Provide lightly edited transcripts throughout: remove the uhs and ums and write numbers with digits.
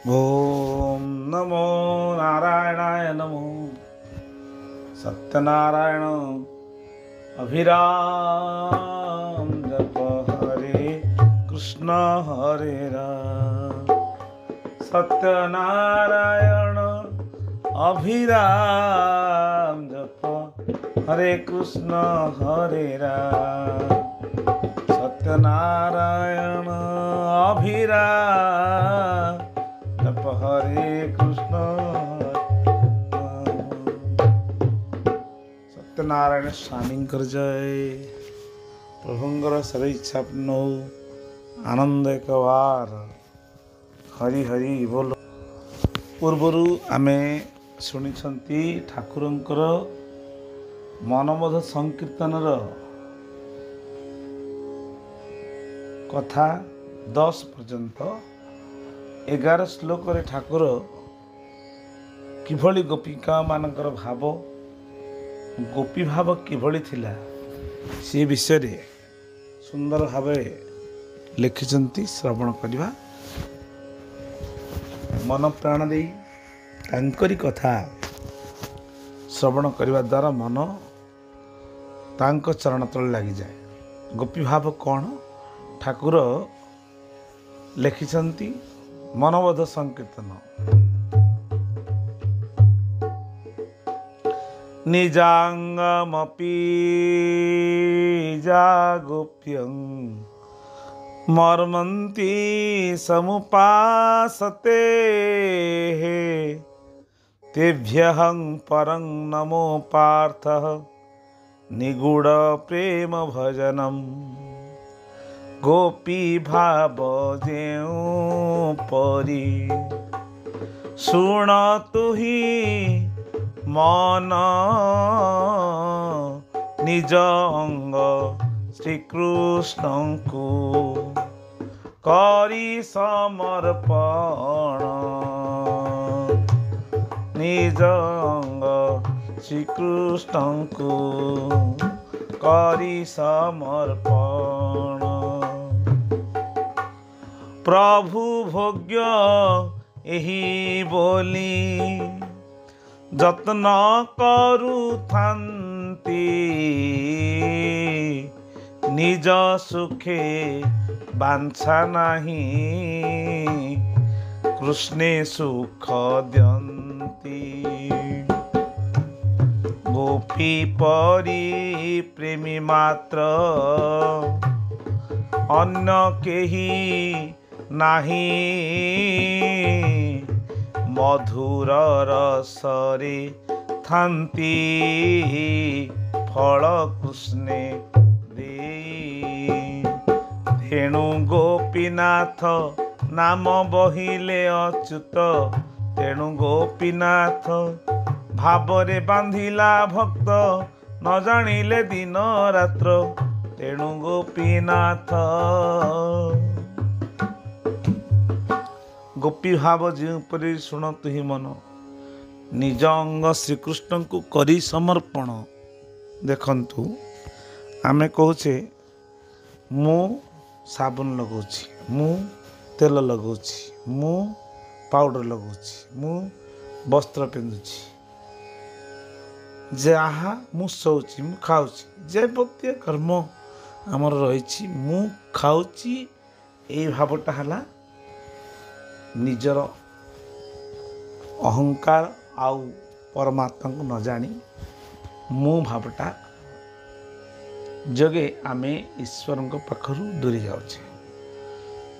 ओम नमो नारायणाय नमो सत्यनारायण अभिराम जप हरे कृष्ण हरे राम सत्यनारायण अभिराम जप हरे कृष्ण हरे राम सत्यनारायण अभिराम जप हरे कृष्ण सत्यनारायण स्वामी जय प्रभुंगर सर इच्छा पूर्ण हो आनंद एक बार हरि हरि बोल पूर्वर आमे शुणी ठाकुरंकर मनमोध संकीर्तनर कथा 10 पर्यंत 11 श्लोक ठाकुर किभली गोपिका मानकर भाव गोपी भाव किभली थिला से विषय सुंदर भाव लिखिंट श्रवण करवा मन प्राण दे तांकरी कथा श्रवण करने द्वारा मन तांको चरण तले लगी जाए। गोपी भाव कौन ठाकुर लिखिंट मनोबोध संकीर्तन निजांगमपि जागोप्यं मर्मन्ति समुपासते तेभ्यहं परं नमो पार्थः निगूढ़ प्रेम भजनम गोपी भाव जेउ परी सुण तुही मन निज अंग श्रीकृष्ण को करी समर्पण निज अंग श्रीकृष्ण को करी समर्पण प्रभु भोग्य एही बोली जत्न करुथान्ति निज सुखे बांछा नहीं कृष्णे सुख दियंती गोपी परी प्रेमी मात्र अन्य केही नाही मधुर रसरे थांती फल कृष्णे देई तेणु गोपीनाथ नाम बहिले अच्युत तेणु गोपीनाथ भावरे बांधिला भक्त न जानिले दिन रात्र तेणु गोपीनाथ गोपी भाव जोपरी शुण तुही मन निज अंग श्रीकृष्ण को करी समर्पण देखंतु आमे कहूचे मु साबुन लगाउछि मु तेल लगाउछि मु पाउडर लगाउछि मु वस्त्र पिंधुछि जहा मु शौछि मु खाउछि जे भक्ति कर्म आमर रही मु खाउछि ए भावटा हला निजर अहंकार आउ परमात्मा को न जानी मु भावटा जगे आमे ईश्वर पाखरु दूरी जाउछे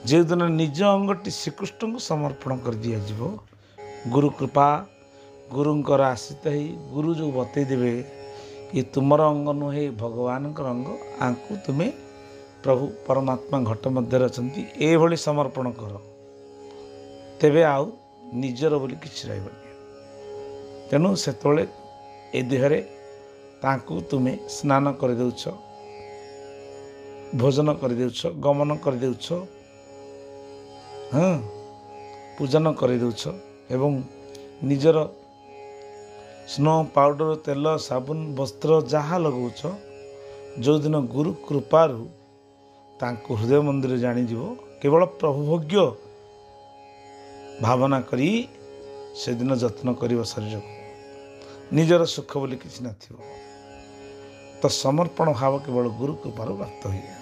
जे दिन निज अंगटी श्रीकृष्ण को समर्पण कर दिया जीवो गुरु कृपा गुरुंकर आश्रित ही गुरु जो बतई देवे कि तुमर अंग नुहे भगवान अंग आंकु तुम्हें प्रभु परमात्मा घट मध्य अछंती ए भली समर्पण कर तेबे आउ निजर बोली किछि रहबनी तेणु सेतोले ए देहरे तांकु तुम्हें स्नान कर देउछ भोजन कर देउछ गमन कर देउछ हाँ पूजन कर देउछ एवं निजर स्नो पाउडर तेल साबुन वस्त्र जहाँ लगाउछ जो दिन गुरु कृपारू तांको हृदय मंदिर जानी जीवो केवल प्रभु भोग्य ଭାବନା କରି ସେଦିନ ଯତ୍ନ କରିବ ଶରୀରକୁ। ନିଜର ସୁଖ ବୋଲି କିଛି ନଥିବ। ତ ସମର୍ପଣ ଭାବ କେବଳ ଗୁରୁ କୃପାରୁ ପ୍ରାପ୍ତ ହୁଏ।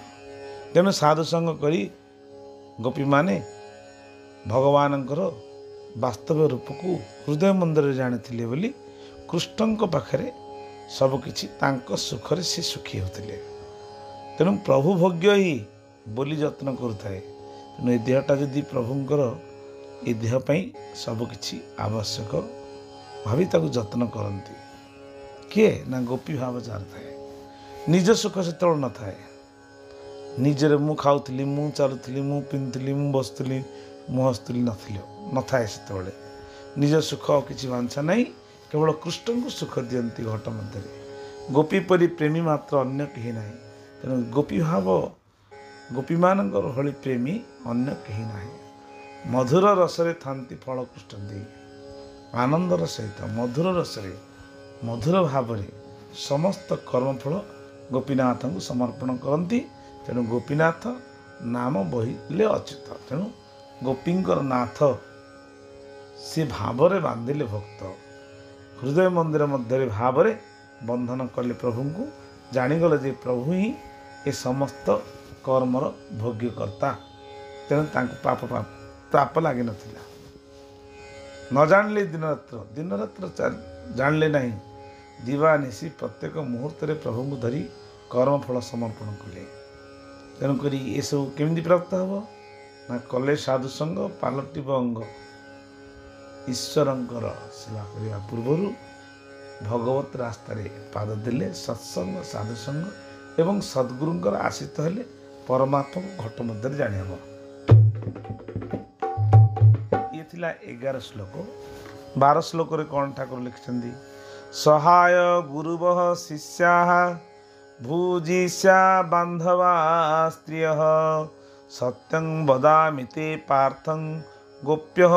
ତେଣୁ ସାଧୁସଙ୍ଗ କରି ଗୋପୀମାନେ ଭଗବାନଙ୍କର ବାସ୍ତବ ରୂପକୁ ହୃଦୟ ମନ୍ଦିରରେ ଜାଣିଥିଲେ ବୋଲି କୃଷ୍ଣଙ୍କ ପାଖରେ ସବୁକିଛି ତାଙ୍କ ସୁଖରେ ସେ ସୁଖୀ ହେଉଥିଲେ। ତେଣୁ ପ୍ରଭୁ ଭୋଗ୍ୟ ହିଁ ବୋଲି ଯତ୍ନ କରୁଥାଏ। ତେଣୁ ଏ ଦେହଟା ଯଦି ପ୍ରଭୁଙ୍କର, ଏ ଦେହ ପାଇଁ ସବୁକିଛି ଆବଶ୍ୟକ ଭାବି ତାକୁ ଯତ୍ନ କରନ୍ତି। କିଏ? ନା ଗୋପୀ ଭାବ ଯାହାର ଥାଏ। ନିଜ ସୁଖ ସେତେବେଳେ ନଥାଏ। ନିଜରେ ମୁଁ ଖାଉଥିଲି, ମୁଁ ଚାଲୁଥିଲି, ମୁଁ ପିନ୍ଧୁଥିଲି, ମୁଁ ବସୁଥିଲି, ମୁଁ ହସୁଥିଲି ନଥାଏ ସେତେବେଳେ। ନିଜ ସୁଖ କିଛି ବାଞ୍ଛା ନାହିଁ, କେବଳ କୃଷ୍ଣଙ୍କୁ ସୁଖ ଦିଅନ୍ତି ଘଟ ମଧ୍ୟରେ। ଗୋପୀ ପରି ପ୍ରେମୀ ମାତ୍ର ଅନ୍ୟ କେହି ନାହିଁ। ତେଣୁ ଗୋପୀ ଭାବ, ଗୋପୀମାନଙ୍କର ଭଳି ପ୍ରେମୀ ଅନ୍ୟ କେହି ନାହିଁ। ମଧୁର ରସରେ ଥାନ୍ତି ଫଳ କୃଷ୍ଣ ଦେଇ। ଆନନ୍ଦର ସହିତ ମଧୁର ରସରେ, ମଧୁର ଭାବରେ ସମସ୍ତ କର୍ମଫଳ ଗୋପୀନାଥଙ୍କୁ ସମର୍ପଣ କରନ୍ତି। ତେଣୁ ଗୋପୀନାଥ ନାମ ବହିଲେ ଅଚ୍ୟୁତ। ତେଣୁ ଗୋପୀଙ୍କର ନାଥ ସେ ଭାବରେ ବାନ୍ଧିଲେ ଭକ୍ତ। ହୃଦୟ ମନ୍ଦିର ମଧ୍ୟରେ ଭାବରେ ବନ୍ଧନ କଲେ ପ୍ରଭୁଙ୍କୁ। ଜାଣିଗଲେ ଯେ ପ୍ରଭୁ ହିଁ ଏ ସମସ୍ତ କର୍ମର ଭୋଗ୍ୟକର୍ତ୍ତା। ତେଣୁ ତାଙ୍କୁ ପାପ ଲାଗିନଥିଲା। ନ ଜାଣିଲେ ଦିନରାତ୍ର ଜାଣିଲେ ନାହିଁ। ଦିବା ନିଶି ପ୍ରତ୍ୟେକ ମୁହୂର୍ତ୍ତରେ ପ୍ରଭୁଙ୍କୁ ଧରି କର୍ମଫଳ ସମର୍ପଣ କଲେ। ତେଣୁକରି ଏସବୁ କେମିତି ପ୍ରାପ୍ତ ହେବ? ନା କଲେ ସାଧୁସଙ୍ଗ ପାଲଟିବ ଅଙ୍ଗ। ଈଶ୍ୱରଙ୍କର ସେବା କରିବା ପୂର୍ବରୁ ଭଗବତ ରାସ୍ତାରେ ପାଦ ଦେଲେ, ସତ୍ସଙ୍ଗ ସାଧୁସଙ୍ଗ ଏବଂ ସଦ୍ଗୁରୁଙ୍କର ଆଶ୍ରିତ ହେଲେ ପରମାତ୍ମାକୁ ଘଟ ମଧ୍ୟରେ ଜାଣିହେବ। ଇଏ ଥିଲା 11 ଶ୍ଲୋକ। 12 ଶ୍ଲୋକରେ କ'ଣ ଠାକୁର ଲେଖିଛନ୍ତି? ସହାୟ ଗୁରୁବଃ ଶିଷ୍ୟାଃ ଭୂଜିଷ୍ୟା ବାନ୍ଧବା ସ୍ତ୍ରିୟଃ ସତ୍ୟଂ ବଦାମି ତେ ପାର୍ଥଂ ଗୋପ୍ୟଃ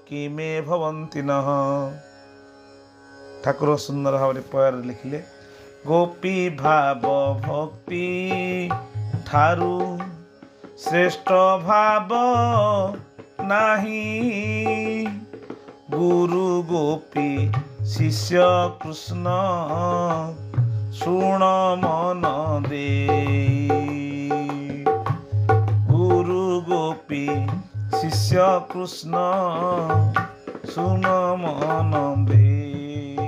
କିମେ ଭବନ୍ତି ନଃ। ଠାକୁର ସୁନ୍ଦର ଭାବରେ ପୟରେ ଲେଖିଲେ, ଗୋପୀ ଭାବ ଭକ୍ତି ଠାରୁ ଶ୍ରେଷ୍ଠ ଭାବ ନାହିଁ। ଗୁରୁ ଗୋପୀ ଶିଷ୍ୟ କୃଷ୍ଣ ଶୁଣ ମନ ଦେଇ। ଗୁରୁ ଗୋପୀ ଶିଷ୍ୟ କୃଷ୍ଣ ଶୁଣ ମନ ଦେଇ।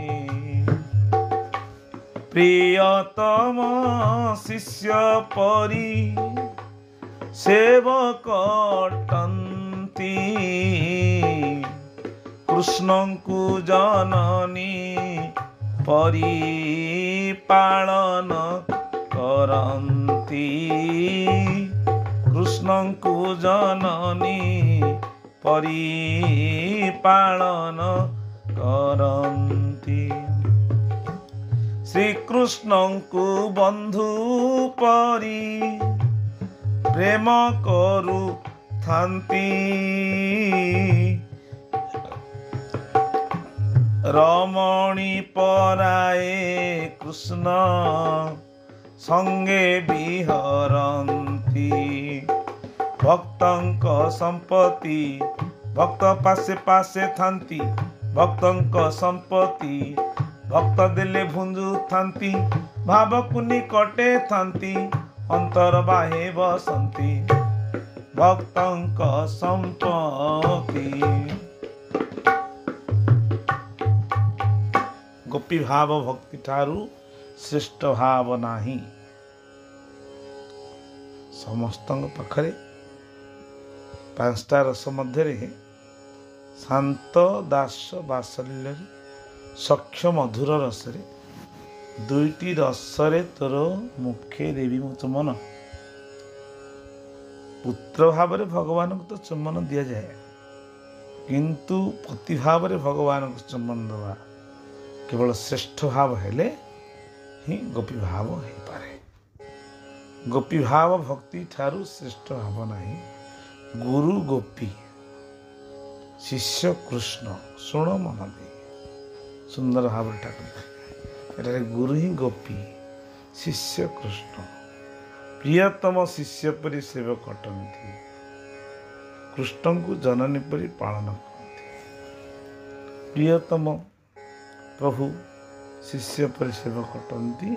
ପ୍ରିୟତମ ଶିଷ୍ୟ ପରି ସେବକ ଅଟନ୍ତି। କୃଷ୍ଣଙ୍କୁ ଜନନୀ ପରିପାଳନ କରନ୍ତି। କୃଷ୍ଣଙ୍କୁ ଜନନୀ ପରିପାଳନ କରନ୍ତି। ଶ୍ରୀକୃଷ୍ଣଙ୍କୁ ବନ୍ଧୁ ପରି ପ୍ରେମ କରୁଥାନ୍ତି। ରମଣୀ ପରାଏ କୃଷ୍ଣ ସଙ୍ଗେ ବିହରନ୍ତି। ଭକ୍ତଙ୍କ ସମ୍ପତ୍ତି ଭକ୍ତ ପାଶେ ପାଶେ ଥାନ୍ତି। ଭକ୍ତଙ୍କ ସମ୍ପତ୍ତି ଭକ୍ତ ଦେଲେ ଭୁଞ୍ଜୁଥାନ୍ତି। ଭାବକୁ ନିକଟେ ଥାନ୍ତି ଅନ୍ତର ବାହେ ବସନ୍ତି। ଭକ୍ତଙ୍କ ସମ୍ପତ୍ତି। ଗୋପୀ ଭାବ ଭକ୍ତି ଠାରୁ ଶ୍ରେଷ୍ଠ ଭାବ ନାହିଁ। ସମସ୍ତଙ୍କ ପାଖରେ 5ଟା ରସ ମଧ୍ୟରେ ଶାନ୍ତ ଦାସ ବାତ୍ସଲ୍ୟରେ ସଖ୍ୟ ମଧୁର ରସରେ 2ଟି ରସରେ ତୋର ମୁଖେ ଦେବି ମୁଁ ଚୁମନ। ପୁତ୍ର ଭାବରେ ଭଗବାନଙ୍କୁ ତ ଚୁମ୍ବନ ଦିଆଯାଏ, କିନ୍ତୁ ପତି ଭାବରେ ଭଗବାନଙ୍କୁ ଚୁମ୍ବନ ଦେବା କେବଳ ଶ୍ରେଷ୍ଠ ଭାବ ହେଲେ ହିଁ ଗୋପୀ ଭାବ ହେଇପାରେ। ଗୋପୀ ଭାବ ଭକ୍ତି ଠାରୁ ଶ୍ରେଷ୍ଠ ଭାବ ନାହିଁ। ଗୁରୁ ଗୋପୀ ଶିଷ୍ୟ କୃଷ୍ଣ ଶୁଣ ମନ ଦେଇ। ସୁନ୍ଦର ଭାବରେ ଠାକୁର ଏଠାରେ ଗୁରୁ ହିଁ ଗୋପୀ, ଶିଷ୍ୟ କୃଷ୍ଣ, ପ୍ରିୟତମ ଶିଷ୍ୟ ପରି ସେବକ ଅଟନ୍ତି। କୃଷ୍ଣଙ୍କୁ ଜନନୀ ପରି ପାଳନ କରନ୍ତି। प्रियतम प्रभु शिष्य परि सेवक अटंती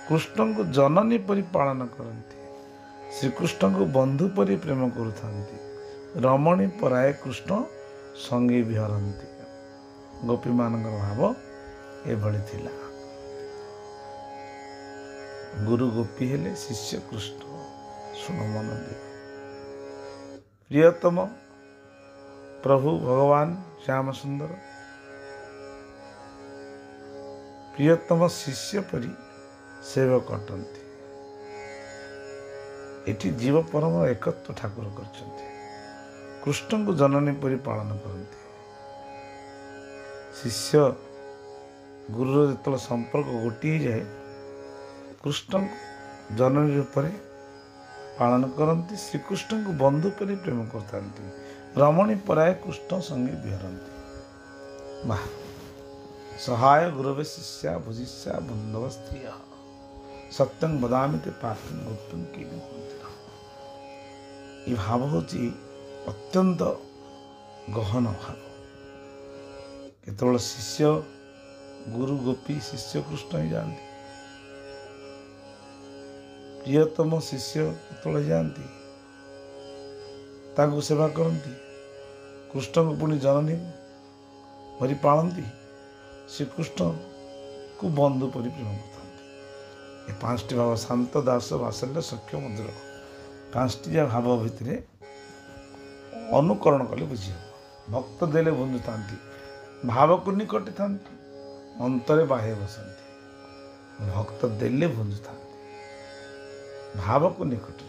कृष्ण को जननी परि पालन करती श्रीकृष्ण को बंधु परि प्रेम करुथांती रमणी पराय कृष्ण संगे विहरती गोपी मानकर भाव एभली थिला गुरु गोपी हेले शिष्य कृष्ण सुन मन दे प्रियतम प्रभु भगवान श्याम सुंदर प्रियतम शिष्य परि सेवक अटंती एठी जीव परम एकत्व ठाकुर करछंती कृष्ण को जननी परि पालन करती शिष्य गुरु जो संपर्क गोटी जाए कृष्ण जननी रूप पालन करती श्रीकृष्ण को बंधु परि प्रेम करता रमणी पराय कृष्ण संगे विहरती वाह सहाय गुरवे शिष्या भुजिष्या बंधव स्त्रिय सत्यं बदामि ते पार्थं गुप्तं केवि ये भाव हूँ अत्यंत गहन भाव केवल शिष्य गुरु गोपी शिष्य कृष्ण ही जानती प्रियतम शिष्य केतବେଳେ जाती ताकू सेवा करती कृष्ण को पुणी जननी भरी पालती श्रीकृष्ण को बंधु परि प्रेम करता ये पांचटी भाव शांत दास वात्सल्य सख्य मधुर पांचटी भाव भितर अनुकरण कले बुझी भक्त देले बंधु था भाव को निकट था अंतरे बाह्य बसती भक्त देले बंधु था भाव को निकट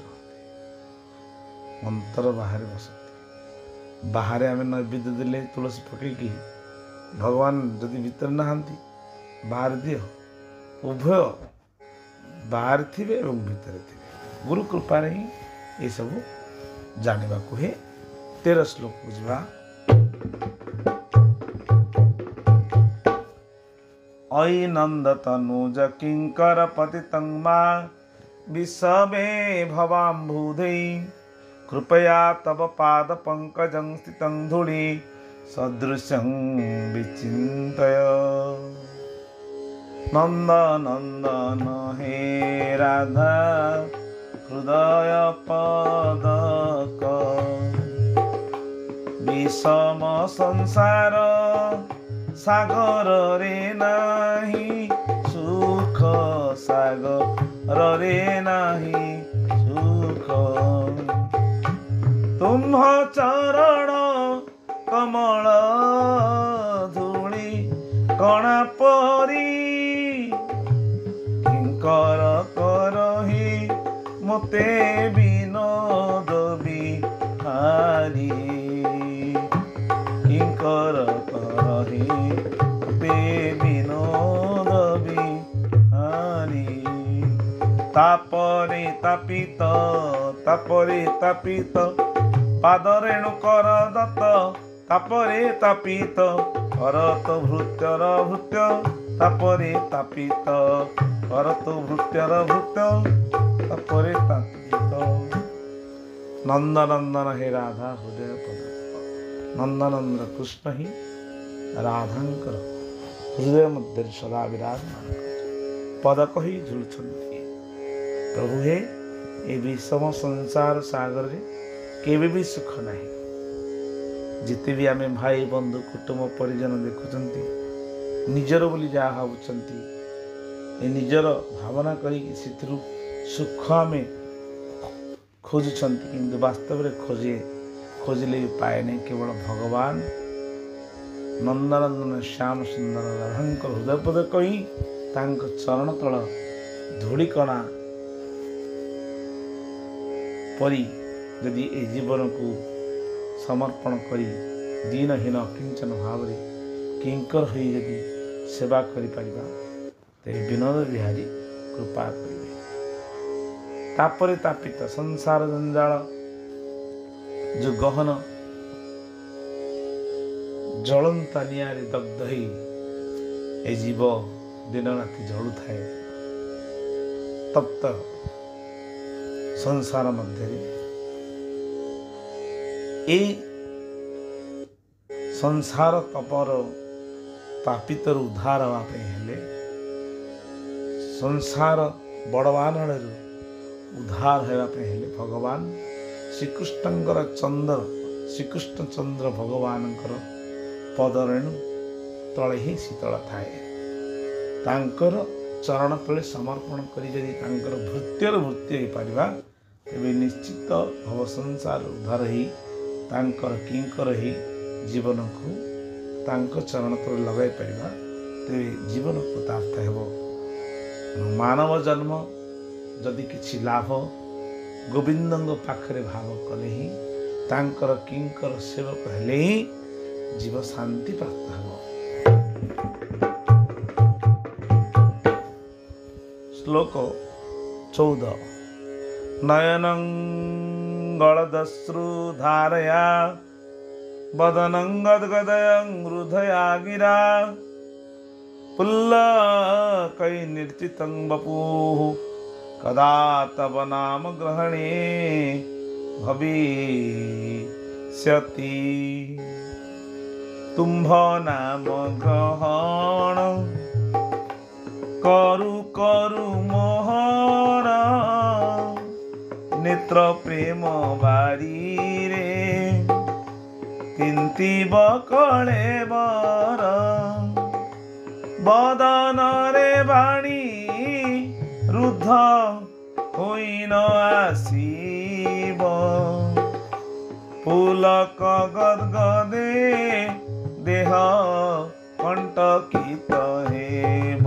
अंतर बाहर बसती बाहर आम नैवेद्य देले तुलसी पकईकि भगवान जदि भीतर नहांती बाहर दियो उभय बाहर थिबे एवं भीतर थिबे गुरु कृपा ही ये सब जानिबा को हे 13 श्लोक बुझवा अयि नंद तनुज किंकर पतितं मा विश्वे भवाम्बुधे कृपया तव पाद पंकजं स्थितं धूलि सदृशं विचिन्तय नंद नंदन हे राधा हृदय पदक विषम संसार सागर रे नाही सुख सागर रे नाही सुख तुम्ह चरण कमल धूली कणा परी किंकर करही मते विनोद बिहारी किंकर करही मते विनोद बिहारी तापरे तापित पाद रेणु कर दत्त तापरे तापित करत भृत्यर भृत्य तापरे तापित करत भृत्यर भृत्य तापरे तापित नंदनंदन हे राधा हृदय पद नंदनंदन कृष्ण ही राधांकर हृदय मध्य सदा विराजमान पदक ही झुलुछन्ति प्रभु हे ये विषम संसार सागर रे केवे भी सुख नहीं जिते भी आम भाई बंधु कुटुंब परिजन देखुंट निजर बोली जहाँ भावुंट निजर भावना करी सुख आम खोजुंट कि वास्तव में खोजिले भी पाए नहीं केवल भगवान नंदनंदन श्याम सुंदर राधांकर हृदय पद कही चरण तल धूलिकणा परी यदि ए जीवन को समर्पण करी दीनहीन अकिंचन भाव किंकर हो यदि सेवा करि परिबा तेरे विनोद बिहारी कृपा करिवे तापरे तापित संसार जंजाल जो गहन जलंता निआरे दग्ध ही ए जीव दिन राति जलु थाए तप्त संसार मध्य संसार तपर ପାପିତରୁ ଉଦ୍ଧାର ହେବା ପାଇଁ ହେଲେ ସଂସାର ବଡ଼ବାନଳରୁ ଉଦ୍ଧାର ହେବା ପାଇଁ ହେଲେ ଭଗବାନ ଶ୍ରୀକୃଷ୍ଣଙ୍କର ଶ୍ରୀକୃଷ୍ଣ ଚନ୍ଦ୍ର ଭଗବାନଙ୍କର ପଦରେଣୁ ତଳେ ହିଁ ଶୀତଳ ଥାଏ। ତାଙ୍କର ଚରଣ ତଳେ ସମର୍ପଣ କରି ଯଦି ତାଙ୍କର ଭୃତ୍ୟର ଭୃତ୍ୟ ହେଇପାରିବା ତେବେ ନିଶ୍ଚିତ ଭବ ସଂସାର ଉଦ୍ଧାର ହେଇ ତାଙ୍କର କିଙ୍କର ହେଇ ଜୀବନକୁ ତାଙ୍କ ଚରଣ ତଳେ ଲଗାଇ ପାରିବା ତେବେ ଜୀବନ କୃତାର୍ଥ ହେବ। ମାନବ ଜନ୍ମ ଯଦି କିଛି ଲାଭ ଗୋବିନ୍ଦଙ୍କ ପାଖରେ ଭାବ କଲେ ହିଁ ତାଙ୍କର କିଙ୍କର ସେବକ ହେଲେ ହିଁ ଜୀବ ଶାନ୍ତି ପ୍ରାପ୍ତ ହେବ। ଶ୍ଲୋକ 14 ନୟନଂ ଗଳଦଶ୍ରୁ ଧାରୟା ବଦନଂ ଗଦଗଦୟଂ ହୃଦୟା ଗିରା पुल्लकै निर्चितं वपुः कदा तव नाम ग्रहणे भविष्यति। तुम्भ नाम ग्रहण करु करु मोहर नेत्र प्रेम बारी रे किंतिब कळेबर बदन रे बाणी रुद्ध होइन आसीब पुलक गदगदे देह कंटकित हेब।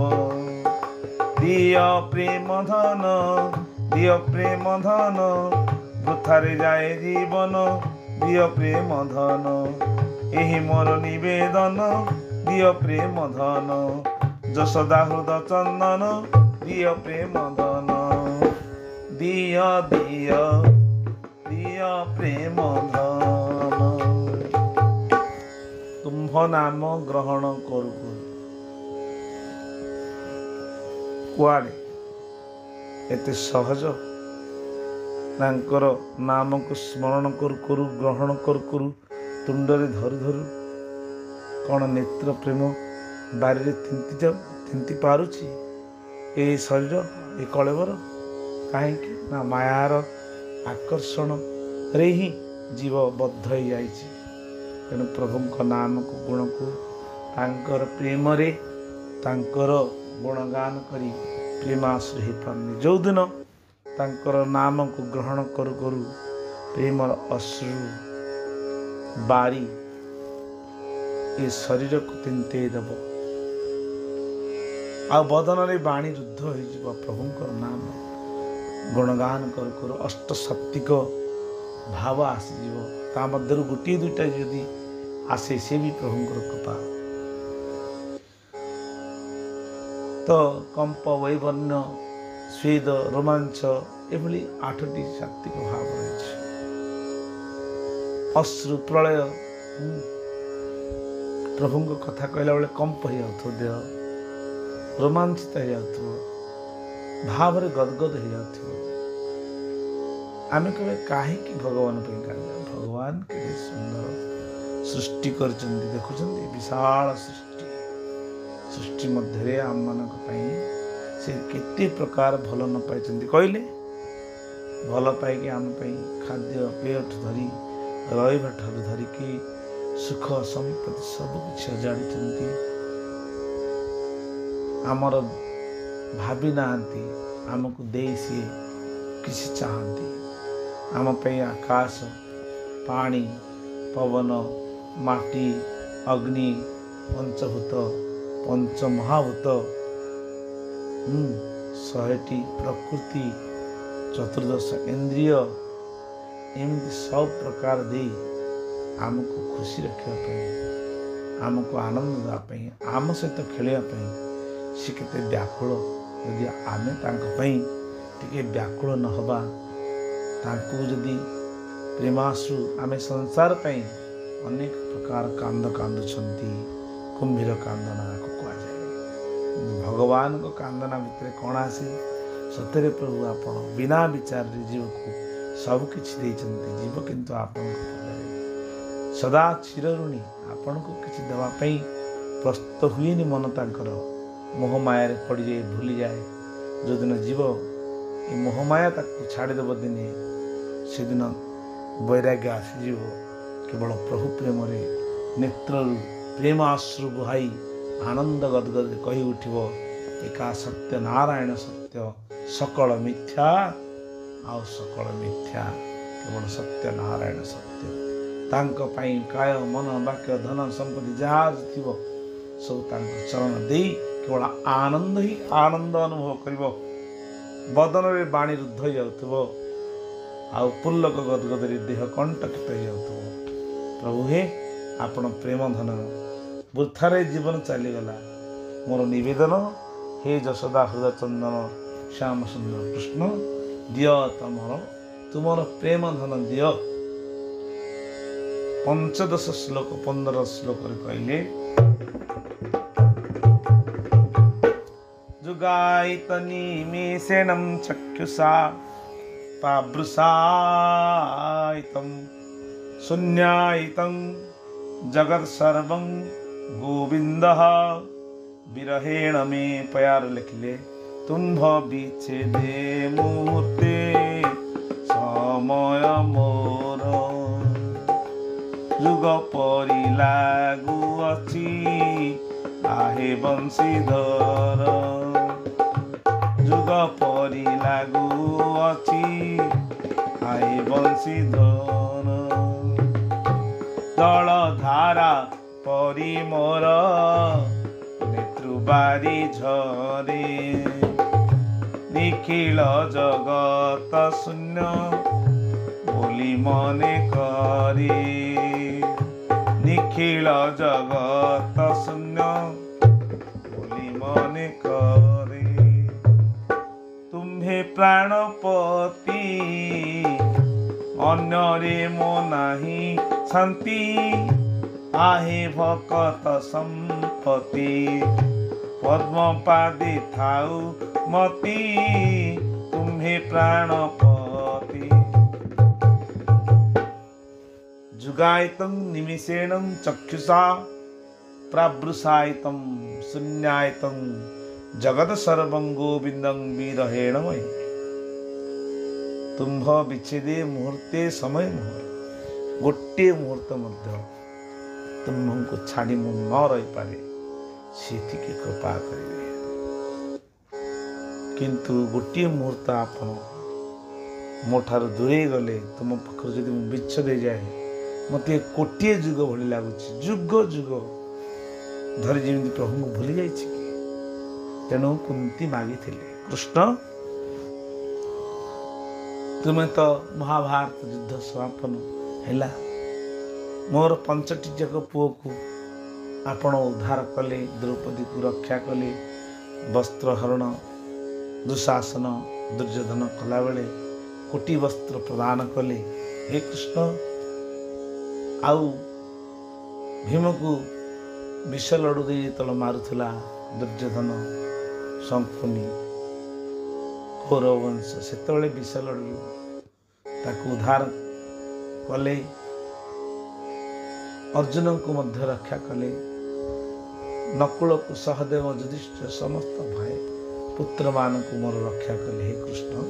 दिय प्रेम धन वृथारे जाए जीवन दिय प्रेम धन एही मोर निवेदन दिय प्रेम धन যশোদা হৃদ চন্দন দিয় প্রেম ধন দিয় দিয় দিয় প্রেম ধন। ତୁମ୍ଭ ନାମ ଗ୍ରହଣ କରୁ କୁଆଡ଼େ ଏତେ ସହଜ ତାଙ୍କର ନାମକୁ ସ୍ମରଣ କରୁ କରୁ ଗ୍ରହଣ କରୁ କରୁ ତୁଣ୍ଡରେ ଧରୁ ଧରୁ କ'ଣ ନେତ୍ର ପ୍ରେମ ବାରିରେ ଥିନ୍ତି ପାରୁଛି ଏ ଶରୀର ଏ କଳେବର? କାହିଁକି ନା ମାୟାର ଆକର୍ଷଣରେ ହିଁ ଜୀବ ବଦ୍ଧ ହେଇଯାଇଛି। ତେଣୁ ପ୍ରଭୁଙ୍କ ନାମକୁ ଗୁଣକୁ ତାଙ୍କର ପ୍ରେମରେ ତାଙ୍କର ଗୁଣଗାନ କରି ପ୍ରେମାଶ୍ରୁ ହେଇପାରୁନି। ଯେଉଁଦିନ ତାଙ୍କର ନାମକୁ ଗ୍ରହଣ କରୁ କରୁ ପ୍ରେମର ଅଶ୍ରୁ ବାରି ଏ ଶରୀରକୁ ତିନ୍ତେଇ ଦେବ ଆଉ ବଦନରେ ବାଣୀ ରୁଦ୍ଧ ହୋଇଯିବ। ପ୍ରଭୁଙ୍କର ନାମ ଗୁଣଗାନ କରୁ କରୁ ଅଷ୍ଟସାତ୍ତ୍ୱିକ ଭାବ ଆସିଯିବ। ତା ମଧ୍ୟରୁ ଗୋଟିଏ ଦୁଇଟା ଯଦି ଆସେ ସେ ବି ପ୍ରଭୁଙ୍କର କୃପା। ତ କମ୍ପ ବୈବର୍ଣ୍ୟ ସ୍ୱେଦ ରୋମାଞ୍ଚ ଏଭଳି 8ଟି ସାତ୍ତ୍ୱିକ ଭାବ ରହିଛି। ଅଶ୍ରୁ ପ୍ରଳୟ ପ୍ରଭୁଙ୍କ କଥା କହିଲା ବେଳେ କମ୍ପ ହେଇଯାଉଥିବ ଦେହ, ରୋମାଞ୍ଚିତ ହେଇଯାଉଥିବ, ଭାବରେ ଗଦଗଦ ହେଇଯାଉଥିବ। ଆମେ କେବେ କାହିଁକି ଭଗବାନ ପାଇଁ କାନ୍ଦିବା? ଭଗବାନ କେତେ ସୁନ୍ଦର ସୃଷ୍ଟି କରିଛନ୍ତି ଦେଖୁଛନ୍ତି। ବିଶାଳ ସୃଷ୍ଟି ମଧ୍ୟରେ ଆମମାନଙ୍କ ପାଇଁ ସେ କେତେ ପ୍ରକାର ଭଲ ନ ପାଇଛନ୍ତି କହିଲେ। ଭଲ ପାଇକି ଆମ ପାଇଁ ଖାଦ୍ୟ ପେୟଠୁ ଧରି ରହିବା ଠାରୁ ଧରିକି ସୁଖ ସମ୍ପତ୍ତି ସବୁ କିଛି ଅଜାଡ଼ିଛନ୍ତି। ଆମର ଭାବି ନାହାନ୍ତି ଆମକୁ ଦେଇ ସିଏ କିଛି ଚାହାନ୍ତି। ଆମ ପାଇଁ ଆକାଶ, ପାଣି, ପବନ, ମାଟି, ଅଗ୍ନି, ପଞ୍ଚଭୂତ, ପଞ୍ଚମହାଭୂତ, 100ଟି ପ୍ରକୃତି, 14 ଇନ୍ଦ୍ରିୟ ଏମିତି ସବୁ ପ୍ରକାର ଦେଇ ଆମକୁ ଖୁସି ରଖିବା ପାଇଁ, ଆମକୁ ଆନନ୍ଦ ଦେବା ପାଇଁ, ଆମ ସହିତ ଖେଳିବା ପାଇଁ ସେ କେତେ ବ୍ୟାକୁଳ। ଯଦି ଆମେ ତାଙ୍କ ପାଇଁ ଟିକେ ବ୍ୟାକୁଳ ନ ହେବା, ତାଙ୍କୁ ଯଦି ପ୍ରେମାଶ୍ରୁ ଆମେ ସଂସାର ପାଇଁ ଅନେକ ପ୍ରକାର କାନ୍ଦ କାନ୍ଦୁଛନ୍ତି। କୁମ୍ଭୀର କାନ୍ଦନା ଆକୁ କୁହାଯାଏ। ଭଗବାନଙ୍କ କାନ୍ଦନା ଭିତରେ କ'ଣ ଆସେ? ସତରେ ପ୍ରଭୁ ଆପଣ ବିନା ବିଚାରରେ ଜୀବକୁ ସବୁକିଛି ଦେଇଛନ୍ତି। ଜୀବ କିନ୍ତୁ ଆପଣଙ୍କ ପାଖରେ ସଦା ଚିରଋଣୀ। ଆପଣଙ୍କୁ କିଛି ଦେବା ପାଇଁ ପ୍ରସ୍ତୁତ ହୁଏନି ମନ ତାଙ୍କର ମୋହମାୟାରେ ପଡ଼ିଯାଏ ଭୁଲିଯାଏ। ଯେଉଁଦିନ ଯିବ ଏ ମୋହମାୟା ତାକୁ ଛାଡ଼ିଦେବ ଦିନେ ସେଦିନ ବୈରାଗ୍ୟ ଆସିଯିବ। କେବଳ ପ୍ରଭୁ ପ୍ରେମରେ ନେତ୍ରରୁ ପ୍ରେମ ଆଶ୍ରୁ ବୁହାଇ ଆନନ୍ଦ ଗଦଗଦରେ କହି ଉଠିବ ଏକା ସତ୍ୟ ନାରାୟଣ ସତ୍ୟ ସକଳ ମିଥ୍ୟା ଆଉ ସକଳ ମିଥ୍ୟା କେବଳ ସତ୍ୟ ନାରାୟଣ ସତ୍ୟ। ତାଙ୍କ ପାଇଁ କାୟ ମନ ବାକ୍ୟ ଧନ ସମ୍ପତ୍ତି ଯାହା ଥିବ ସବୁ ତାଙ୍କ ଚରଣ ଦେଇ କେବଳ ଆନନ୍ଦ ହିଁ ଆନନ୍ଦ ଅନୁଭବ କରିବ। ବଦନରେ ବାଣୀ ରୁଦ୍ଧ ହେଇଯାଉଥିବ ଆଉ ପୁଲକ ଗଦଗଦରେ ଦେହ କଣ୍ଟକିତ ହେଇଯାଉଥିବ। ପ୍ରଭୁ ହେ ଆପଣ ପ୍ରେମ ଧନ ବୃଥାରେ ଜୀବନ ଚାଲିଗଲା। ମୋର ନିବେଦନ ହେ ଯଶୋଦା ହୃଦୟ ଚନ୍ଦନ ଶ୍ୟାମ ସୁନ୍ଦର କୃଷ୍ଣ ଦିଅ ତୁମର ପ୍ରେମ ଧନ ଦିଅ। 15 ଶ୍ଲୋକ 15 ଶ୍ଲୋକରେ କହିଲେ ଯୁଗାୟିତ ନିମେଷେଣଂ ଚକ୍ଷୁଷା ପାବୃଷାୟିତଂ ଶୂନ୍ୟାୟିତଂ ଜଗତ୍ସର୍ବଂ ଗୋବିନ୍ଦଃ ବିରହେଣ ମେ ପୟାର ଲେଖିଲେ ତୁମ୍ଭ ବିଚ୍ଛେଦେ ମୁହୂର୍ତ୍ତେ ସମୟ ମୋର ଯୁଗ ପରି ଲାଗୁଅଛି ଆହେ ବଂଶୀଧର ଯୁଗ ପରି ଲାଗୁଅଛି ଆହେ ବଂଶୀଧର ଜଳ ଧାରା ପରି ମୋର ନେତ୍ରୁବାରି ଝରେ ନିଖିଳ ଜଗତ ଶୂନ୍ୟ ବୋଲି ମନେ କରି ନିଖିଳ ଜଗତ ଶୂନ୍ୟ ବୋଲି ମନେ କରି ତୁମ୍ଭେ ପ୍ରାଣପତି ଅନ୍ୟରେ ମୋ ନାହିଁ ଶାନ୍ତି आहे भकत संपत्ति पद्म पादे थाउ मती तुम्हें प्राणपति जुगायतं निमिषेणं चक्षुषा प्रावृषायतं शून्यायतं जगत सर्वं गोविंदं विरहेण मयि तुम्भ विच्छेदे मुहूर्ते समय मुहूर्त गोटे मुहूर्त मध्य तुमको छाड़ी मु न रही पारे सेतिके कृपा करेंगे। किंतु गोटे मुहूर्त आपण मोठार दूरे गले तुम पाखर जदि विच्छेद जाए मत कोटे जुग भली लगुच जुग जुग धरी जमी प्रभु को भूली जाए कि तेणु कुंती मागी कृष्ण तुम्हें तो महाभारत युद्ध समापन है मोर 5टी जाक पुओ को आपण उद्धार कले द्रौपदी को रक्षा कले वस्त्र हरण दुशासन दुर्योधन कला बेले कोटी वस्त्र प्रदान कले हे कृष्ण आउ भीम को विष लड़ू दे तल मारुला दुर्योधन शंकुनी कौरवंश से विष लड़ू ताकू उद्धार कले अर्जुन को मध्य रक्षा कले नकुल को सहदेव युधिष्ठिर समस्त भाई पुत्र मान को मोर रक्षा कले हे कृष्ण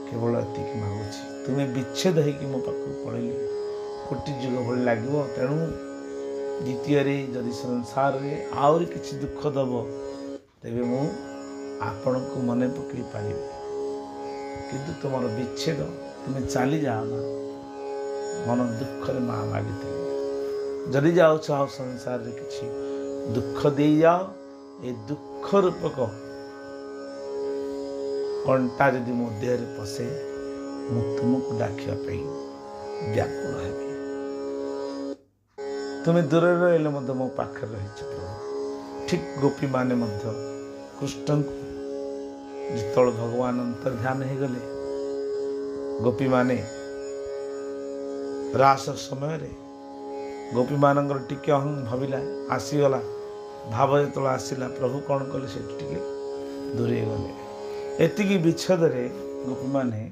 केवल एति मागुची तुम्हें विच्छेद होगी मो पाख पड़े कोटि जुग भली लगे तेणु द्वितीय जदि संसार रे आउरी किछि दुख दब तेबे मु आपण को मने पकई पारि किंतु तुम विच्छेद तुम्हें चली जाओ ना मन दुख माँ मागी जदि जाओ संसार रे किछि दुख दे जाओ ए दुख रूपक कंटा जदि मो देह पशे मु तुमको डाकिया व्याकुल हेबी तुम्हें दूर रही मो पाखे रही प्रभु ठीक गोपी माने कृष्ण को जितल भगवान अंतर्ध्यान हो गले गोपी माने रास समय रे गोपी मानकर टिके अहं भाविला आसीगला भाव जो आसला प्रभु कौन कले से टिके दूरे गले एतिकी विच्छेद रे गोपी माने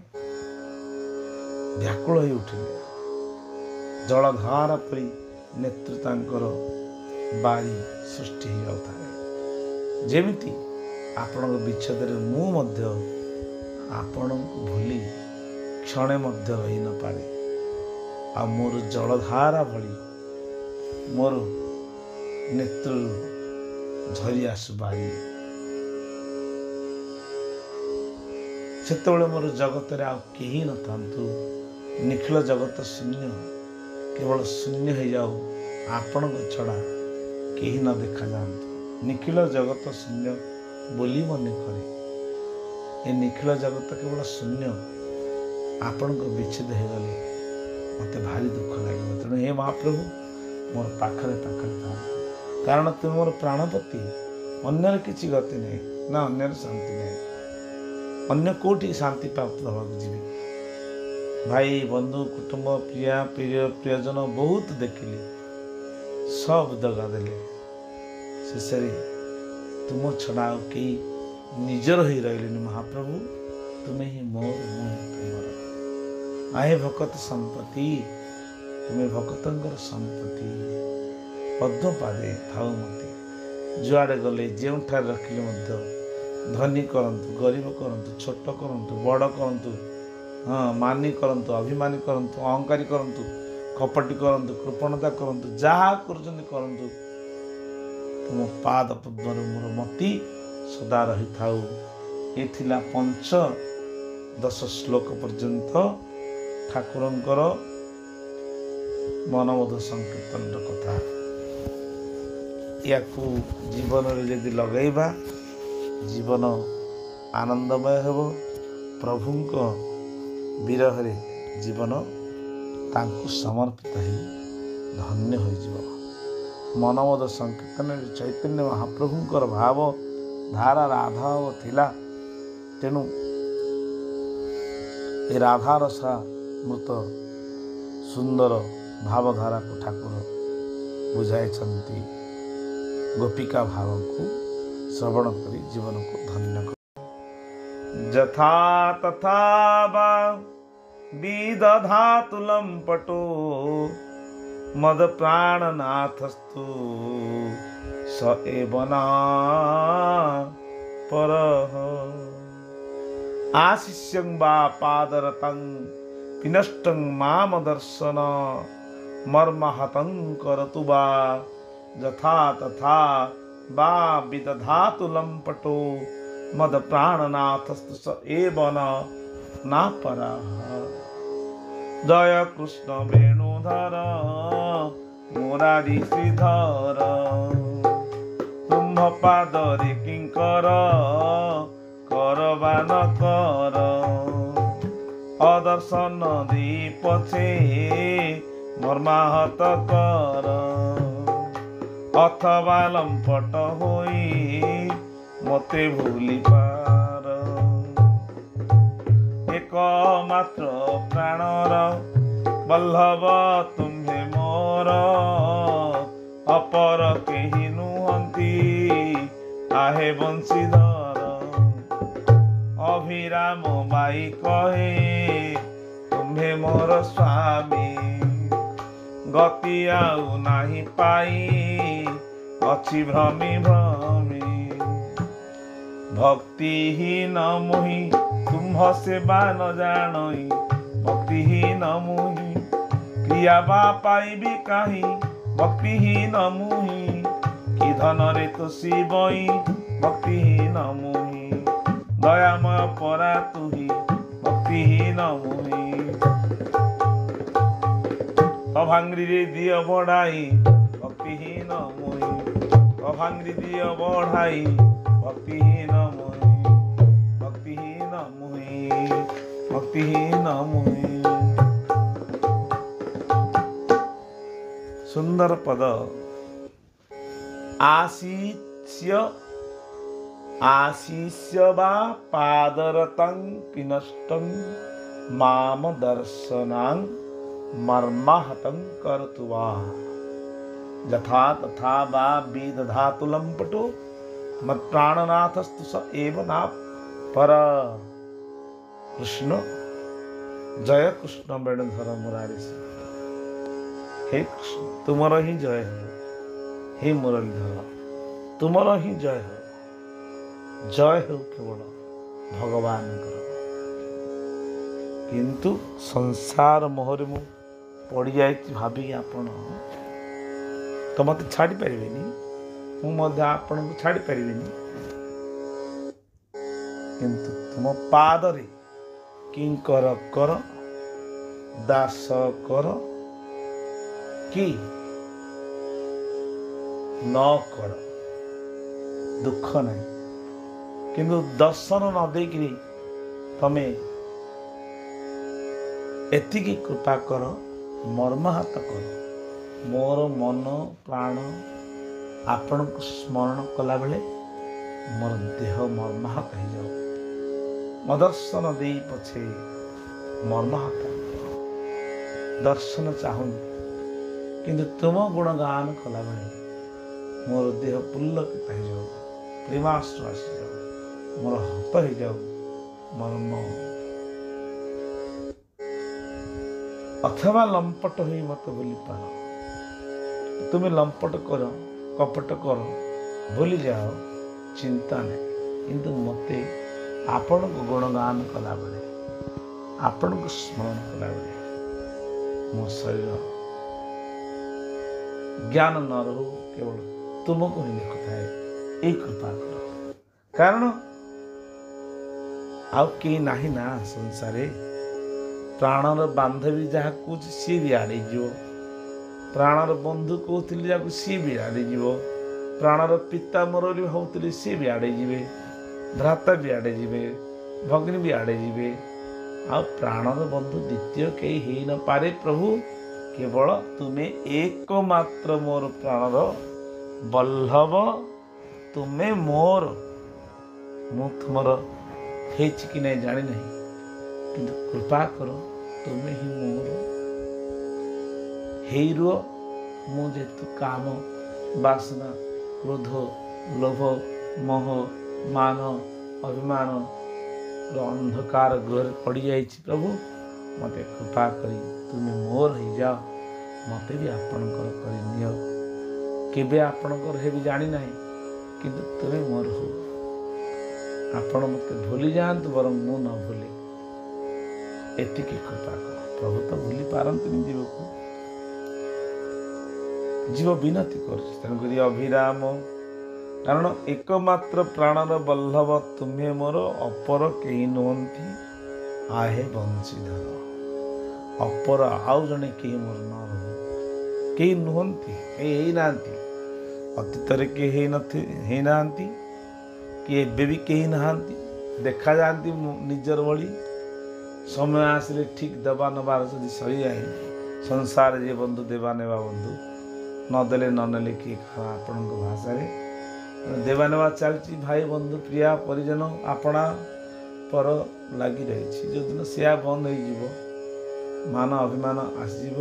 व्याकुल हो उठिले जलधारा परी नेत्र तांकर ବାରି ସୃଷ୍ଟି ହୋଇଯାଉଥାଏ। ଯେମିତି ଆପଣଙ୍କ ବିଚ୍ଛେଦରେ ମୁଁ ମଧ୍ୟ ଆପଣଙ୍କୁ ଭୁଲି କ୍ଷଣେ ମଧ୍ୟ ରହି ନପାରେ। ଆଉ ମୋର ଜଳଧାରା ଭଳି ମୋର ନେତ୍ରରୁ ଝରି ଆସୁ ବାରି। ସେତେବେଳେ ମୋର ଜଗତରେ ଆଉ କେହି ନଥାନ୍ତୁ, ନିଖିଳ ଜଗତ ଶୂନ୍ୟ, କେବଳ ଶୂନ୍ୟ ହେଇଯାଉ, ଆପଣଙ୍କ ଛଡ଼ା କେହି ନ ଦେଖାଯାଆନ୍ତୁ। ନିଖିଳ ଜଗତ ଶୂନ୍ୟ ବୋଲି ମନେ କରେ। ଏ ନିଖିଳ ଜଗତ କେବଳ ଶୂନ୍ୟ, ଆପଣଙ୍କ ବିଚ୍ଛେଦ ହେଇଗଲେ ମୋତେ ଭାରି ଦୁଃଖ ଲାଗିବ। ତେଣୁ ହେ ମହାପ୍ରଭୁ, ମୋର ପାଖରେ ପାଖରେ ଥାଆନ୍ତୁ, କାରଣ ତୁମେ ମୋର ପ୍ରାଣପତି। ଅନ୍ୟର କିଛି ଗତି ନାହିଁ, ନା ଅନ୍ୟର ଶାନ୍ତି ନାହିଁ। ଅନ୍ୟ କେଉଁଠି ଶାନ୍ତି ପ୍ରାପ୍ତ ହେବାକୁ ଯିବି? ଭାଇ ବନ୍ଧୁ କୁଟୁମ୍ବ ପ୍ରିୟଜନ ବହୁତ ଦେଖିଲି, ସବୁ ଦଗା ଦେଲେ। ଶେଷରେ ତୁମ ଛଡ଼ା ଆଉ କେହି ନିଜର ହେଇ ରହିଲେନି। ମହାପ୍ରଭୁ, ତୁମେ ହିଁ ମୋର, ମୁଁ ହିଁ ତୁମର। ଆହେ ଭକତ ସମ୍ପତ୍ତି, ତୁମେ ଭକତଙ୍କର ସମ୍ପତ୍ତି। ପଦ୍ମପାଦେ ଥାଉ ମୋତେ, ଯୁଆଡ଼େ ଗଲେ ଯେଉଁଠାରେ ରଖିଲେ ମଧ୍ୟ ଧନୀ କରନ୍ତୁ, ଗରିବ କରନ୍ତୁ, ଛୋଟ କରନ୍ତୁ, ବଡ଼ କରନ୍ତୁ, ମାନି କରନ୍ତୁ, ଅଭିମାନୀ କରନ୍ତୁ, ଅହଙ୍କାରୀ କରନ୍ତୁ, କପଟି କରନ୍ତୁ, କୃପଣତା କରନ୍ତୁ, ଯାହା କରୁଛନ୍ତି କରନ୍ତୁ, ତୁମ ପାଦ ପଦ୍ମରୁ ମୋର ମତି ସଦା ରହିଥାଉ। ଏ ଥିଲା 5-10 ଶ୍ଲୋକ ପର୍ଯ୍ୟନ୍ତ ଠାକୁରଙ୍କର ମନବୋଧ ସଂକୀର୍ତ୍ତନର କଥା। ୟାକୁ ଜୀବନରେ ଯଦି ଲଗାଇବା, ଜୀବନ ଆନନ୍ଦମୟ ହେବ। ପ୍ରଭୁଙ୍କ ବିରହରେ ଜୀବନ ତାଙ୍କୁ ସମର୍ପିତ ହେଇ ଧନ୍ୟ ହୋଇଯିବ। ମନବୋଧ ସଂକୀର୍ତ୍ତନରେ ଚୈତନ୍ୟ ମହାପ୍ରଭୁଙ୍କର ଭାବ ଧାରା ରାଧାଭାବ ଥିଲା। ତେଣୁ ଏ ରାଧାରସା ମୃତ ସୁନ୍ଦର ଭାବଧାରାକୁ ଠାକୁର ବୁଝାଇଛନ୍ତି। ଗୋପିକା ଭାବକୁ ଶ୍ରବଣ କରି ଜୀବନକୁ ଧନ୍ୟ କର। ଯଥା ତଥା ବା ବିଦଧାତୁ ଲମ୍ପଟୋ ମଦ ପ୍ରାଣନାଥସ୍ତୁ ସ ଏବ ନା ପରଃ। आशिष्यं वा पादरतं विनष्टं माम दर्शन मर्महतं करतु वा यथा तथा वा विदधातु लम्पटो मद प्राणनाथस्तु स एव न परः। जय कृष्ण वेणुधर मुरारी श्रीधर तुम पादरे किंकर करबा न कर। अदर्शन दी पछे मर्माहत कर अथवा लंपट होई मते भूली पार। एक मात्र प्राणर बल्लभ तुम्हे मोर अपर केही नुहंती आहे बंशीधर। अभिराम बाई कहे तुम्हे मोर स्वामी गति आउ नाही पाई अछि भ्रमी भ्रमी। भक्तिहीन मुहि तुम सेवा न जानई भक्तिहीन मुहि क्रिया बा पाइबी काहि भक्तिहीन मुहि कि धन रे तो शिवई भक्तिहीन मुहि दयामय परा तुही भक्तिहीन मुहि। अभांग्री रे दिय बढ़ाई भक्तिहीन मुहि अभांग्री दिय बढ़ाई भक्तिहीन मुहि भक्तिहीन मुहि भक्तिहीन मुहि। सुंदर पद आशिष्य वा पादरतं पिनष्टं माम दर्शनां मर्माहतं करतु वा यथा तथा वा विदधातु लंपटो मत्प्राणनाथस्तु स एव न परः। कृष्ण जय कृष्ण वेणुधर मुरारी। हे कृष्ण तुमर ही जय हो, हे मुरलीधर तुमर ही जय हो, जय हो केवल भगवान। किंतु संसार मोहरे मु पड़ जाए भाविक आपण तो मत छाड़ी पारे, मुझे आपण को छाड़ी पारे, किंतु तुम पादरे किंकर कर दास कर कि न कर दुख नहीं, किंतु दर्शन न देकरी तमे एतिकी कृपा कर, मर्माहत कर। मोर मन प्राण आपण को स्मरण कला बेले मोर देह मर्माहत हो जाओ, मदर्शन दे पछे मर्माहत दर्शन चाहूनी, किंतु तुम गुणगान कला बेले मोर देह पुल्लकित हो जाओ, प्रेमाश्रु आसी जाओ, मोर हत हो जाओ मर्म, अथवा लंपट हो मत भूली पार। तुम्हें लंपट कर कपट कर भूली जाओ, चिंता नहीं, किंतु मते आपण को गुणगान कला बेले आपण को स्मरण कला बेले मो शरीर ज्ञान न रहो, केवल तुमको ही देखुए ये कृपा कर। कारण आउ कई नाही ना संसारे, प्राणर बांधवी जहाँ कौच सी भी आड़े जीव, प्राणर बंधु कहते जहाँ सी भी आड़े जीव, प्राणर पिता मुरली भावुली सी भी आड़े जीवे, भ्राता भी आड़े जीवे, भगिनी भी आड़े जीवे, आ प्राणर बंधु द्वितीय कई हो न पारे प्रभु, केवल तुम्हें एकमात्र मोर प्राणर बल्लभ, तुम्हें मोर मु तुमर कि नहीं जानी नहीं, किंतु कृपा करो तुम्हें ही मोर हेरो। मु जेतु काम वासना क्रोध लोभ मोह मान अभिमान अंधकार गृह पड़ जाए प्रभु, मत कृपा करी तुम्हें मोर हो जाओ, मत भी आपणकर कर केबे आपणकर हे भी जानी नहीं, किंतु तुम्हें मोर हो, आपण मत भूली जातु बर मु न भूले, एतिकी कृपा कर। प्रभु तो भूली पारती जीव को, जीव विनती कर अभिराम, कारण एकमात्र प्राणर बल्लभ तुम्हें मोर, अपर कहीं नुहंती आहे बंशीधर। अपर आउ जड़े कहीं मोर न रहो, कहीं नुहंती, कहीं नांती, अतीत किए ना कि एबे भी कहीं नहांती, देखा जाती निजर भली, समय आसिले ठीक देवा नबार जदि सरी जाए, संसार जे बंधु देवा नेवा बंधु नदेले ननेले किए आपण भाषा देवा नेवा चलती, भाई बंधु प्रिया परिजन आपणा पर लगी रही, जो दिन सिया बंद हो मान अभिमान आसज,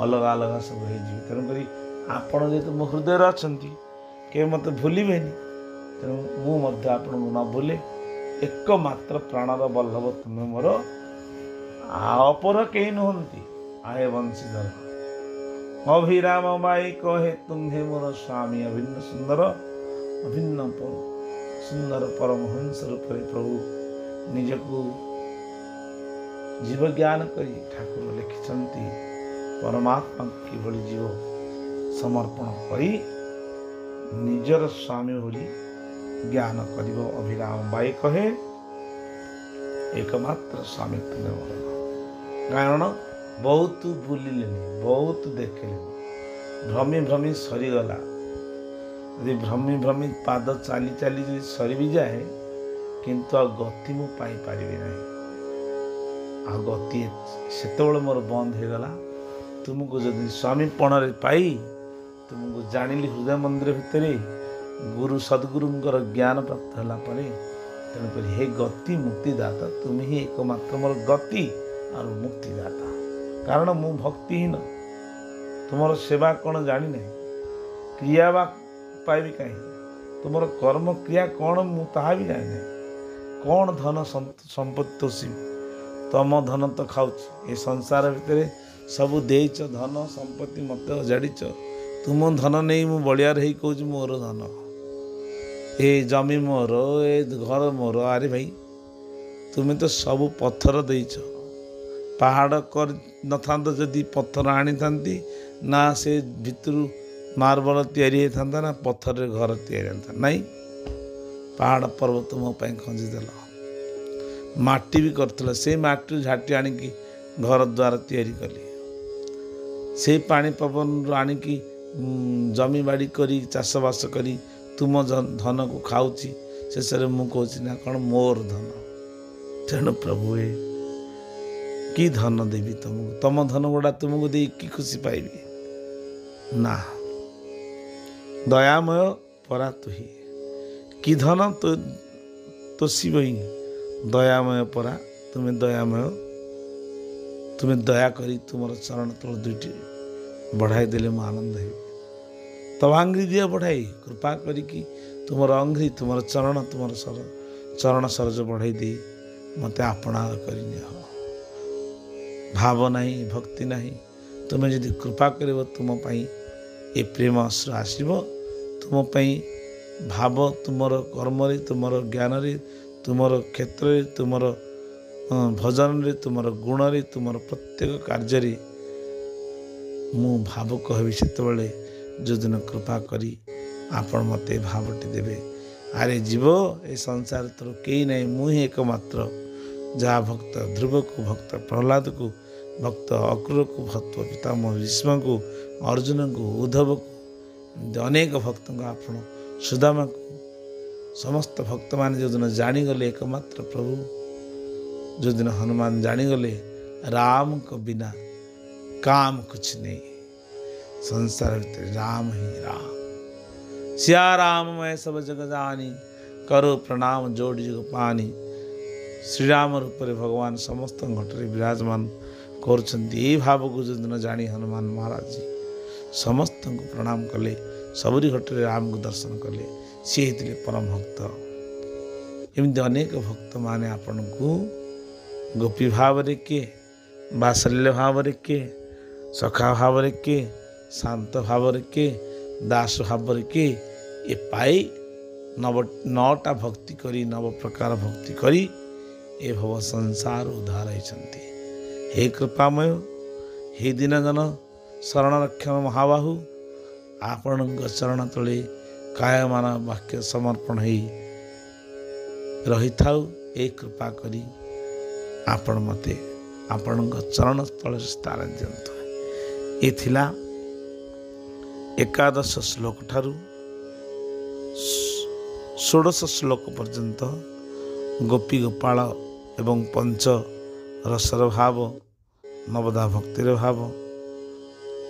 अलग अलग सब हो, तेणुक आपण जेहेतु मो हृदय अच्छा के मत भूलिबे, तेणु मुझे आपन न भूले, एकमात्र प्राणर बल्लभ तुम्हें मोर, अपर कहीं नुहंती आहे बंशीधर। अभिराम माई कहे तुम्हें मोर स्वामी, अभिन्न सुंदर अभिन्न सुंदर परमहंस रूप प्रभु निजको जीव ज्ञान करी ठाकुर लिखिंट, परमात्मा किभली जीव समर्पण करी निजर स्वामी बोली ज्ञान करिव। अभिराम बाई कहे एकमात्र स्वामी तुम्हें मोर, कारण बहुत बुलिले, बहुत देखिले, भ्रमी भ्रमी सरीगला, यदि भ्रमी भ्रमी पाद चाली चाली सरी भी जाए, किंतु आ गति मु पाई पारिबे नहीं, आ गति सेतेबेले मोर बंद हो गला। तुमको जदि स्वामी पणरे पाई, तुमको जानिली हृदय मंदिर भितर गुरु सद्गुरुंकर ज्ञान प्राप्त होला परे, तेणुक हे गति मुक्तिदाता, तुम ही एकमात्र मोर गति और मुक्तिदाता। कारण मु भक्तिहीन, तुमर सेवा कौन जानी नहीं, क्रिया बा पाइबी कहीं, तुमर कर्म क्रिया कौन मु ताहा भी जानी नहीं, कौन धन संपत्ति तोषी, तम धन तो खाऊच, ये संसार भितर सब देच धन संपत्ति मत अजाड़ीच, तुम धन नहीं मु बलियार ही कहूँ मोर धन ए जमी मोर ए घर मोर। अरे भाई तुम्हें तो सब पत्थर देच पहाड़ कर न था जदि पत्थर आनी थांती ना से भितर मार्बल तैयारी था ना पत्थर रे घर तैयारी था नहीं। पहाड़ पर्वत मो खंजीदेल माटी भी करथिल से माटी झाटी आनिकी घर द्वार तैयारी कली से पानी पवन आनिकी जमी बाड़ी करी चाष बास करी तुम धन को खाऊची शेष मु कहूँ ना कौन मोर धन। तेणु प्रभु ए कि धन देवी तुमको तुम धन गुड़ा तुमको दे कि खुशी पाइबी ना। दयामय परा तुही कि धन तो शिव ही दयामय परा तुम्हें दयामय तुम्हें दया करी तुम चरण तल दुईटी बढ़ाई देले मु आनंद हे तब आंग्री दिया बढ़ाई कृपा करी तुम अंग्री तुम चरण तुम चरण सरज बढ़ाई दे मत आपणा कर भाव नहीं भक्ति नहीं तुम्हें यदि कृपा कर तुम ए प्रेम अश्रु आसब तुम भाव तुम कर्म तुम ज्ञान तुम क्षेत्र तुम भजन रे तुम गुण रे तुम प्रत्येक कार्य मु भाव कहबी से जो दिन कृपा करी आपण मते भावटी देवे। अरे जीव ए संसार तोर कई नहीं मुझे एकमात्र जहाँ भक्त ध्रुव को भक्त प्रहलाद को भक्त अक्रूर को भक्त पितामह भीष्म को अर्जुन को उद्धव को अनेक भक्त आपण सुदामा को समस्त भक्त मान जो दिन जानीगले एकमात्र प्रभु जो दिन हनुमान जानीगले राम को बिना काम कुछ नहीं संसार भीतर राम ही राम सिया राम मैं सब जग जानी करो प्रणाम जोड़ जग पानी। श्री राम रूप भगवान समस्त घटरे विराजमान कर भाव को जो दिन जानी हनुमान महाराज जी समस्त को प्रणाम कले सबरी घटरे राम को दर्शन कले सी होते परम भक्त। एमती अनेक भक्त माने आपण को गोपी भाव किए बात्सल्य भाव किए सखा भाव किए शांत भाव किए दास भाव किए ए पाई नौटा भक्ति करी नव प्रकार भक्ति करी ए भव संसार उद्धार होती। हे कृपामय हे दीनजन शरण रक्षण महाबाहु आपण चरण तले कायमान वाक्य समर्पण हो रही था। ए कृपा करी आपण मते आपण चरण स्थल स्थान दिंतु। ये एकादश श्लोक ठारू 16 श्लोक पर्यंत गोपी गोपाल एवं पंच रसर भाव नवदा भक्तिर भाव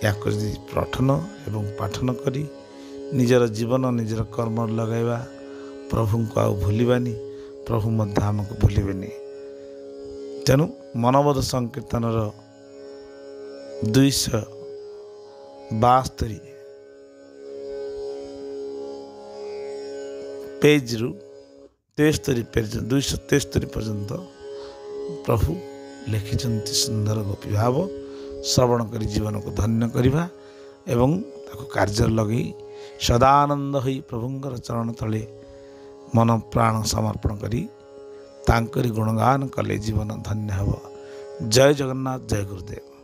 या पठन एवं पाठन करी निजर जीवन निजर कर्म लगाइबा प्रभु को आउ भूलिबानी प्रभु मध्य आमको भूलिबेनी। तेणु मनबोध संकीर्तन 272 पेज रु 73 पेज 273 पर्यंत प्रभु लिखिंट सुंदर गोपी भाव श्रवण करी जीवन को धन्य करवा एवं ताको कार्य लगे सदानंद होई प्रभुंकर चरण तले मन प्राण समर्पण करी तांकरी गुणगान कले जीवन धन्य हब। जय जगन्नाथ जय गुरुदेव।